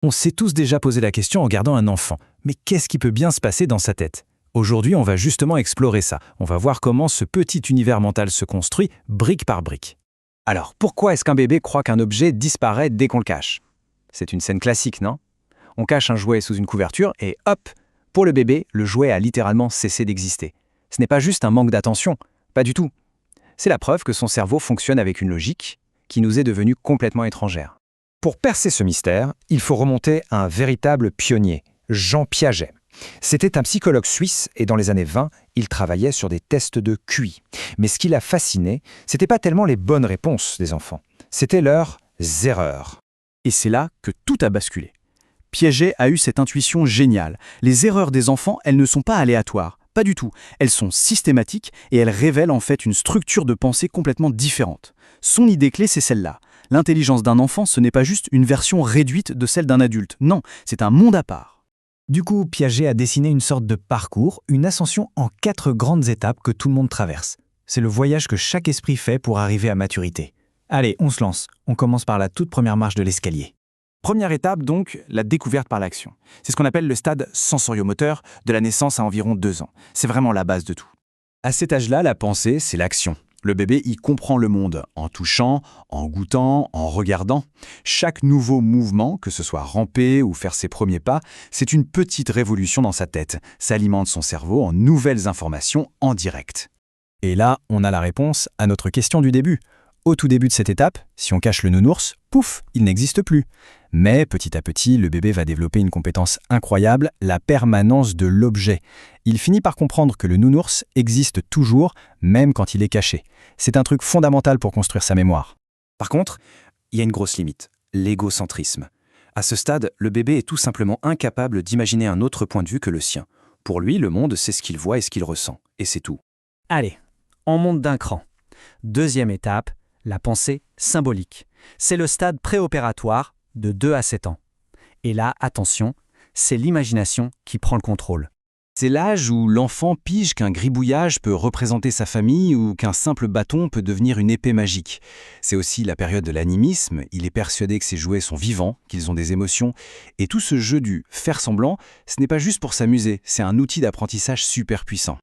On s'est tous déjà posé la question en regardant un enfant. Mais qu'est-ce qui peut bien se passer dans sa tête? Aujourd'hui, on va justement explorer ça. On va voir comment ce petit univers mental se construit brique par brique. Alors, pourquoi est-ce qu'un bébé croit qu'un objet disparaît dès qu'on le cache? C'est une scène classique, non? On cache un jouet sous une couverture et hop, pour le bébé, le jouet a littéralement cessé d'exister. Ce n'est pas juste un manque d'attention, pas du tout. C'est la preuve que son cerveau fonctionne avec une logique qui nous est devenue complètement étrangère. Pour percer ce mystère, il faut remonter à un véritable pionnier, Jean Piaget. C'était un psychologue suisse et dans les années 20, il travaillait sur des tests de QI. Mais ce qui l'a fasciné, c'était pas tellement les bonnes réponses des enfants, c'était leurs erreurs. Et c'est là que tout a basculé. Piaget a eu cette intuition géniale. Les erreurs des enfants, elles ne sont pas aléatoires, pas du tout. Elles sont systématiques et elles révèlent en fait une structure de pensée complètement différente. Son idée clé, c'est celle-là. L'intelligence d'un enfant, ce n'est pas juste une version réduite de celle d'un adulte. Non, c'est un monde à part. Du coup, Piaget a dessiné une sorte de parcours, une ascension en 4 grandes étapes que tout le monde traverse. C'est le voyage que chaque esprit fait pour arriver à maturité. Allez, on se lance. On commence par la toute première marche de l'escalier. Première étape, donc, la découverte par l'action. C'est ce qu'on appelle le stade sensoriomoteur de la naissance à environ 2 ans. C'est vraiment la base de tout. À cet âge-là, la pensée, c'est l'action. Le bébé y comprend le monde en touchant, en goûtant, en regardant. Chaque nouveau mouvement, que ce soit ramper ou faire ses premiers pas, c'est une petite révolution dans sa tête. Ça alimente son cerveau en nouvelles informations en direct. Et là, on a la réponse à notre question du début. Au tout début de cette étape, si on cache le nounours, pouf, il n'existe plus. Mais petit à petit, le bébé va développer une compétence incroyable, la permanence de l'objet. Il finit par comprendre que le nounours existe toujours, même quand il est caché. C'est un truc fondamental pour construire sa mémoire. Par contre, il y a une grosse limite, l'égocentrisme. À ce stade, le bébé est tout simplement incapable d'imaginer un autre point de vue que le sien. Pour lui, le monde, c'est ce qu'il voit et ce qu'il ressent. Et c'est tout. Allez, on monte d'un cran. Deuxième étape, la pensée symbolique. C'est le stade préopératoire de 2 à 7 ans. Et là, attention, c'est l'imagination qui prend le contrôle. C'est l'âge où l'enfant pige qu'un gribouillage peut représenter sa famille ou qu'un simple bâton peut devenir une épée magique. C'est aussi la période de l'animisme, il est persuadé que ces jouets sont vivants, qu'ils ont des émotions. Et tout ce jeu du faire semblant, ce n'est pas juste pour s'amuser, c'est un outil d'apprentissage super puissant.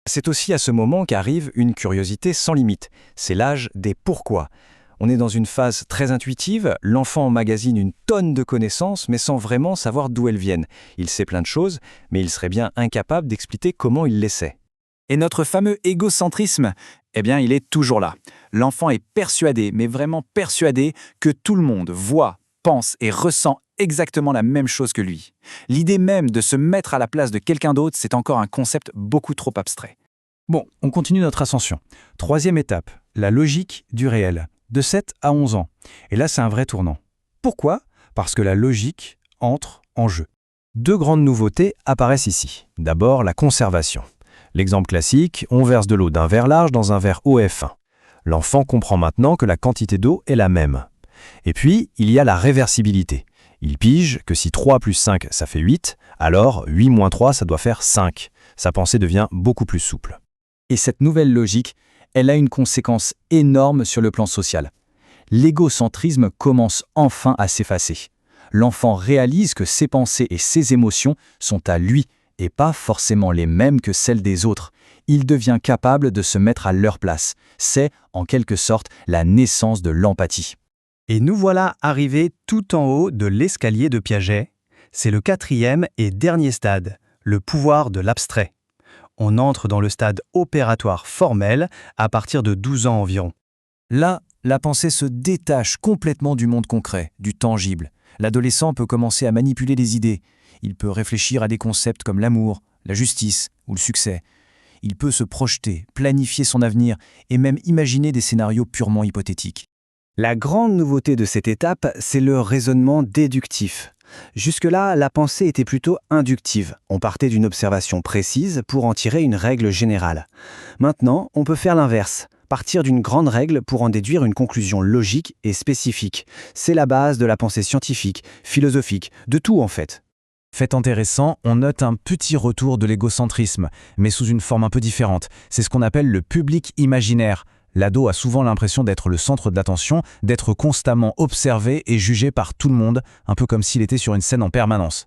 C'est aussi à ce moment qu'arrive une curiosité sans limite. C'est l'âge des pourquoi. On est dans une phase très intuitive, l'enfant emmagasine une tonne de connaissances mais sans vraiment savoir d'où elles viennent. Il sait plein de choses, mais il serait bien incapable d'expliquer comment il les sait. Et notre fameux égocentrisme, eh bien, il est toujours là. L'enfant est persuadé, mais vraiment persuadé, que tout le monde voit, pense et ressent exactement la même chose que lui. L'idée même de se mettre à la place de quelqu'un d'autre, c'est encore un concept beaucoup trop abstrait. Bon, on continue notre ascension. 3e étape, la logique du réel. De 7 à 11 ans. Et là, c'est un vrai tournant. Pourquoi? Parce que la logique entre en jeu. 2 grandes nouveautés apparaissent ici. D'abord, la conservation. L'exemple classique, on verse de l'eau d'un verre large dans un verre OF1. L'enfant comprend maintenant que la quantité d'eau est la même. Et puis, il y a la réversibilité. Il pige que si 3 plus 5, ça fait 8, alors 8 moins 3, ça doit faire 5. Sa pensée devient beaucoup plus souple. Et cette nouvelle logique, elle a une conséquence énorme sur le plan social. L'égocentrisme commence enfin à s'effacer. L'enfant réalise que ses pensées et ses émotions sont à lui et pas forcément les mêmes que celles des autres. Il devient capable de se mettre à leur place. C'est, en quelque sorte, la naissance de l'empathie. Et nous voilà arrivés tout en haut de l'escalier de Piaget. C'est le 4e et dernier stade, le pouvoir de l'abstrait. On entre dans le stade opératoire formel à partir de 12 ans environ. Là, la pensée se détache complètement du monde concret, du tangible. L'adolescent peut commencer à manipuler les idées. Il peut réfléchir à des concepts comme l'amour, la justice ou le succès. Il peut se projeter, planifier son avenir et même imaginer des scénarios purement hypothétiques. La grande nouveauté de cette étape, c'est le raisonnement déductif. Jusque-là, la pensée était plutôt inductive. On partait d'une observation précise pour en tirer une règle générale. Maintenant, on peut faire l'inverse, partir d'une grande règle pour en déduire une conclusion logique et spécifique. C'est la base de la pensée scientifique, philosophique, de tout en fait. Fait intéressant, on note un petit retour de l'égocentrisme, mais sous une forme un peu différente. C'est ce qu'on appelle le public imaginaire. L'ado a souvent l'impression d'être le centre de l'attention, d'être constamment observé et jugé par tout le monde, un peu comme s'il était sur une scène en permanence.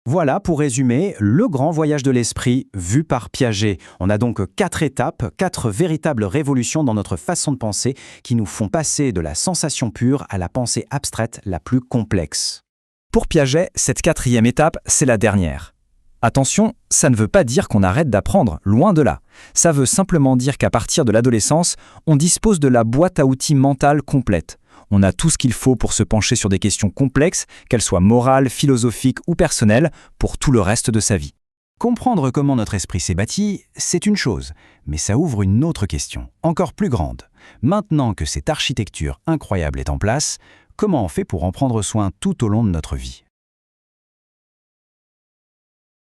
Voilà, pour résumer, le grand voyage de l'esprit vu par Piaget. On a donc 4 étapes, 4 véritables révolutions dans notre façon de penser qui nous font passer de la sensation pure à la pensée abstraite la plus complexe. Pour Piaget, cette 4e étape, c'est la dernière. Attention, ça ne veut pas dire qu'on arrête d'apprendre, loin de là. Ça veut simplement dire qu'à partir de l'adolescence, on dispose de la boîte à outils mentale complète. On a tout ce qu'il faut pour se pencher sur des questions complexes, qu'elles soient morales, philosophiques ou personnelles, pour tout le reste de sa vie. Comprendre comment notre esprit s'est bâti, c'est une chose, mais ça ouvre une autre question, encore plus grande. Maintenant que cette architecture incroyable est en place, comment on fait pour en prendre soin tout au long de notre vie ?